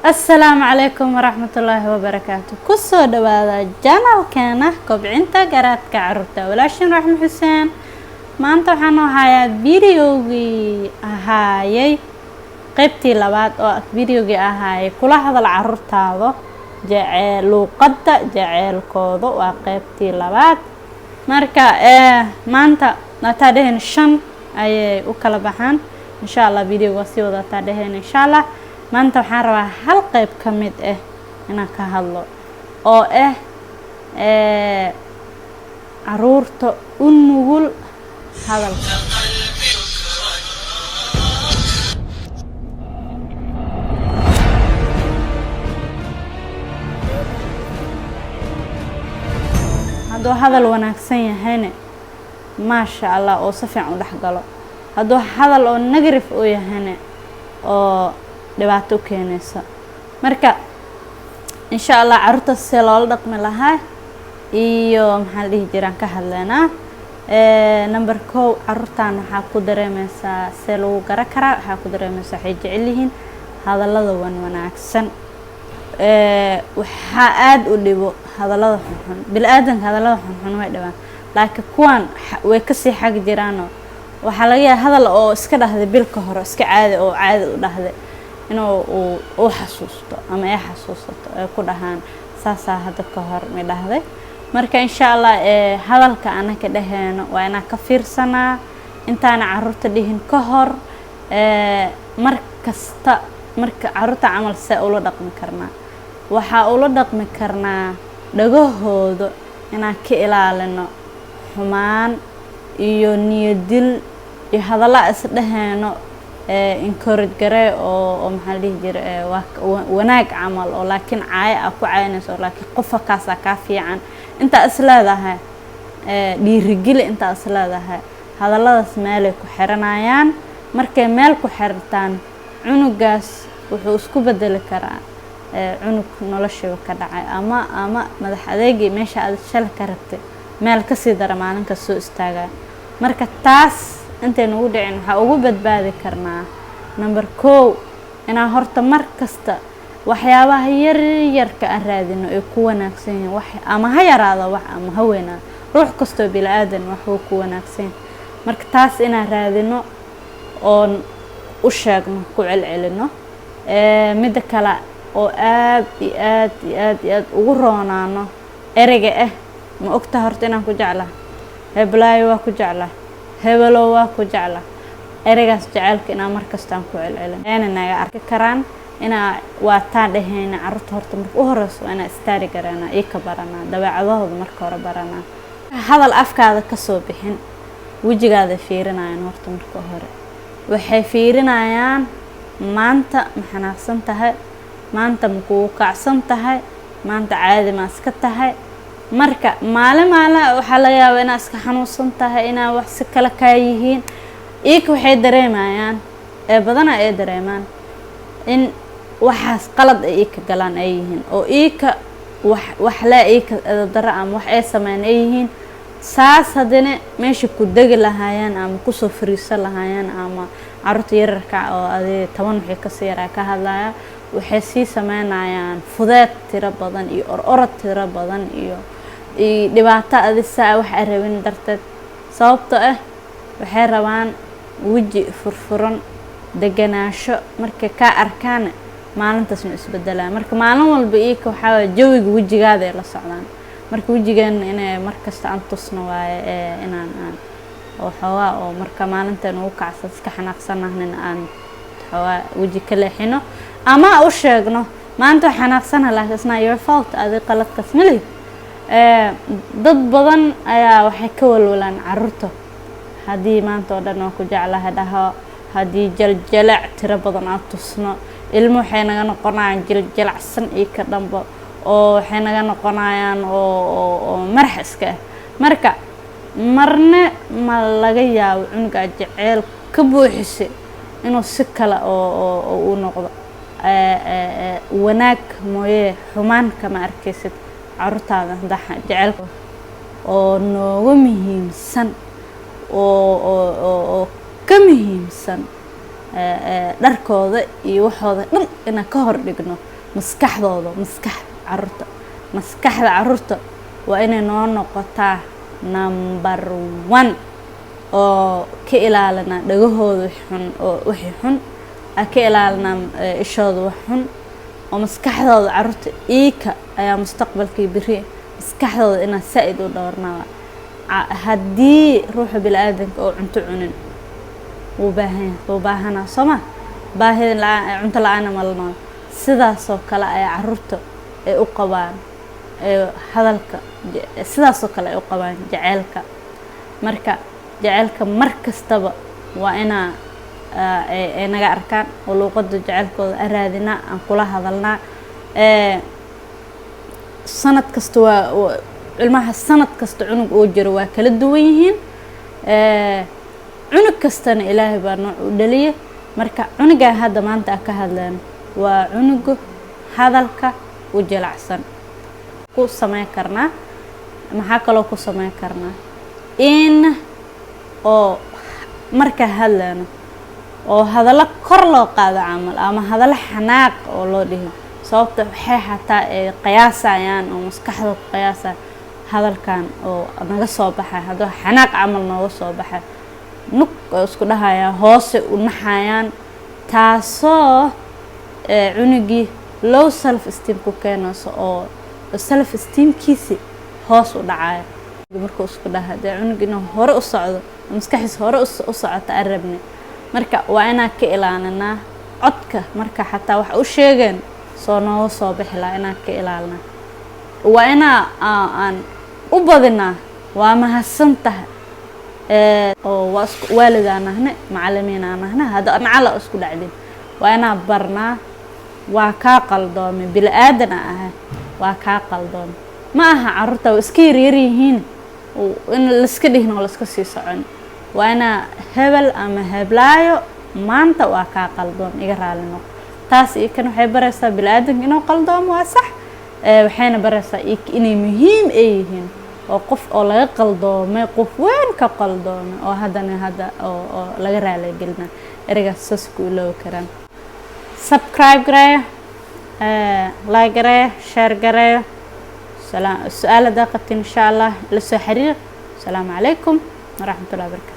السلام عليكم ورحمة الله وبركاته. كسو دوادا جانال كانا كوبعينتا قرادك عروتا ولاشين رحمة حسين ما انتو حانو هايا فيديوغي هايي قيبتي لباد او فيديوغي هايي كلا هذا العروتا جعلو قد جعل كودو وقيبتي لباد ماركا ما انتا نتادهن شن اي وكالبحان ان شاء الله فيديو واسيو دا تادهن ان شاء الله maanta waxaan rabaa hal qayb ka mid ah inaan ka hadlo oo caruurta u nugul hadalka hadduu hadal wanaagsan yahayna maasha Allah oo si fiican u dhaxgalo hadduu hadal oo negative u yahayna oo dhibaato keenaysa marka insha Allah caruurta si loo dhaqmi lahaa iyo maxaa dhihi jiraan ka hadlaynaa number 1 caruurtan waxa ku dareemaysaa si lagu garan karaa waxa ku dareemaysaa waxay jecel yihiin hadallada wanaagsan waxa aad u dhibo hadallada xun bil aadanka hadallada xun way dhawaan laakiin kuwan way ka sii xag jiraan waxa laga yaabaa hadal oo iska dhahday bilka hore iska caadi oo caadi u dhahday inuu uu xasuusto ama ay xasuusato ay ku dhahaan saasa hadda ka hor ma dhahday marka insha Allah hadalka ana ka dhaheeno waa inaan ka fiirsanaa intaana caruurta dhihin ka hor markasta marka caruurta camal si ula dhaqmi karnaa waxa ula dhaqmi karnaa dhagahooda inaan ka ilaalino xumaan iyo niyadil iyo hadalla is dhaheeno encourage garay oo maxaa dhihi jiray wanaag camal oo laakiin caay ah ku caynayso laakiin qofka kaas ka fiican inta isleedahay dhiirigeli inta isleedahay hadalladaas meel ay ku xiranayaan markay meel ku xirtaan cunugaas wuxuu isku bedeli karaa cunug noloshiisa ka dhacay ama madax adeegi meesha aad shal ka rabtay meel ka sii dara maalinka soo istaaga marka taas intay nagu dhicin waxa ugu badbaadi karnaa number 2 inaan horta mar kasta waxyaabaha yar-yarka aan raadino ee ku wanaagsan yihiin wax ama ha yaraado wax ama ha weynaa ruux kasto bil aadan wax uu ku wanaagsan marka taas inaan raadino oo u sheegno ku celcelino mid kale oo aad ugu roonaano ereyga ma ogta horta inaan ku jeclaa heblaayo waa ku jeclaa hebelo waa ku jecla ereygaas jaceelka inaan markastaan ku celcelin naga arki karaan inaa waa taa dhaheena caruurta horta marka u horeyso inaa istaari garana iyo ka baranaa dabeecadahooda marka hore baranaa hadal afkaada ka soo bixin wajigaada fiirinayaan horta marka hore waxay fiirinayaan maanta ma xanaaqsan tahay maanta ma ku kacsan tahay maanta caadi ma iska tahay marka maalin waxa laga yaabaa inaad iska xanuunsan tahay inaa wax si kala ka yihiin iik waxay dareemayaan badana ay dareemaan in waxaas qalad ay ka galaan ay yihiin oo iika wax la iika dara ama wax ay sameeyaan ay yihiin saas hadana meesha ku dagi lahaayeen ama ku soo fariisan lahaayeen ama caruurta yararka oo aday 10 wixii ka sii yaraa ka hadlaya waxay sii sameynayaan fudeed tiro badan iyo orod tiro badan iyo dhibaato adisa wax ay rabin darteed sababtoo waxay rabaan waji furfuran deganaansho markay ka arkaan maalintaas ma isbedelaan marka maalin walba iika waxa jawiga wajigaada la socdaan marka wajigan inay markasta aan tusno waaye inaan oo xawaa oo marka maalintan uu kacsan iska xanaaqsanahay aan xawaa waji ka leexino ama u sheegno maanta xanaaqsanahay laakiin isna your fault adi qaladkaas malay dad badan ayaa waxay ka walwalaan caruurta hadii maanta oo dhan ku jeclahay dhaho hadii jaljalac tiro badan aan tusno ilmo waxay naga noqonayaan jaljalacsan iyo ka dhanba oo waxay naga noqonayaan oo marxiska marka marna ma laga yaabo cunuga jecel ka buuxisay inuu si kale oo uu noqdo wanaag mooyee xumaan kama arkaysid caruurtaada jaceelka oo nooga muhiimsan oo ka muhiimsan dharkooda iyo waxooda dhan inaan ka hor dhigno maskaxdooda maskaxda carruurta waa inay noo noqotaa number 1 oo ka ilaalina dhagahooda xun oo wixii xun ka ilaalina ishooda wax xun oo maskaxdooda carruurta iika ayaa mustaqbalkii biri maskaxdooda inaa saaid u dhowrnaa haddii ruuxa bini'aadanka oo cunto cunin wuu baahanaa sooma baahida cunto la-aan ma la nool sidaasoo kale ay carruurta ay u qabaan hadalka sidaasoo kale ay u qabaan jaceylka marka jaceylka mar kastaba waa inaa ay naga arkaan oo luuqada jaceylkooda aan raadinaa aan kula hadalnaa sanad kasta waa ilmaha sanad kasta cunug oo jiro waa kala duwan yihiin cunug kastana ilaahay baa nooc u dhaliyay marka cunugan hadda maanta aan ka hadlayno waa cunuga hadalka u jilacsan ku sameyn karnaa maxaa kaloo ku sameyn karnaa in oo marka hadlayno oo hadallo kor loo qaado camal ama hadallo xanaaq oo loo dhihi sababta waxay xataa ay qiyaasayaan oo maskaxda ku qiyaasayaan hadalkan oo naga soo baxay haddii xanaaq camal nooga soo baxay nuk isku dhahaya hoose u naxayaan taasoo cunugii low self esteem ku keenayso oo self esteemkiisi hoos u dhacayo markuu isku dhaha dee cunugii inuu hore u socdo maskaxdiisa hore u socota aan rabnay marka waa inaan ka ilaalinaa codka marka xataa wax u sheegeen soo nooga soo bixi lahaa inaan ka ilaalinaa waa inaa aan u badinaa waa mahadsan tahay oo waa waalid aan ahne macallimiin aan ahne hadda nacala isku dhacdin waa inaan barnaa waa kaa qaldoomay bini'aadan ah waa kaa qaldoomay ma aha carruurta waa iska yaryar yihiin in la iska dhihin oo la iska sii socon waa inaa hebel ama heblaayo maanta waa kaa qaldoom iga raali noqo taas iyo kan waxay baraysaa bini'aadanka inuu qaldoomo waa sax waxayna baraysaa inay muhiim ay yihiin oo qof oo laga qaldoomay qof weyn ka qaldoomay oo haddana oo laga raali gelina ereygaas saas ku iloobi karaan subscribe gareeyo like gareeyo share gareeyo سؤال هذا قبتين إن شاء الله لسه حرير. السلام عليكم ورحمة الله وبركاته.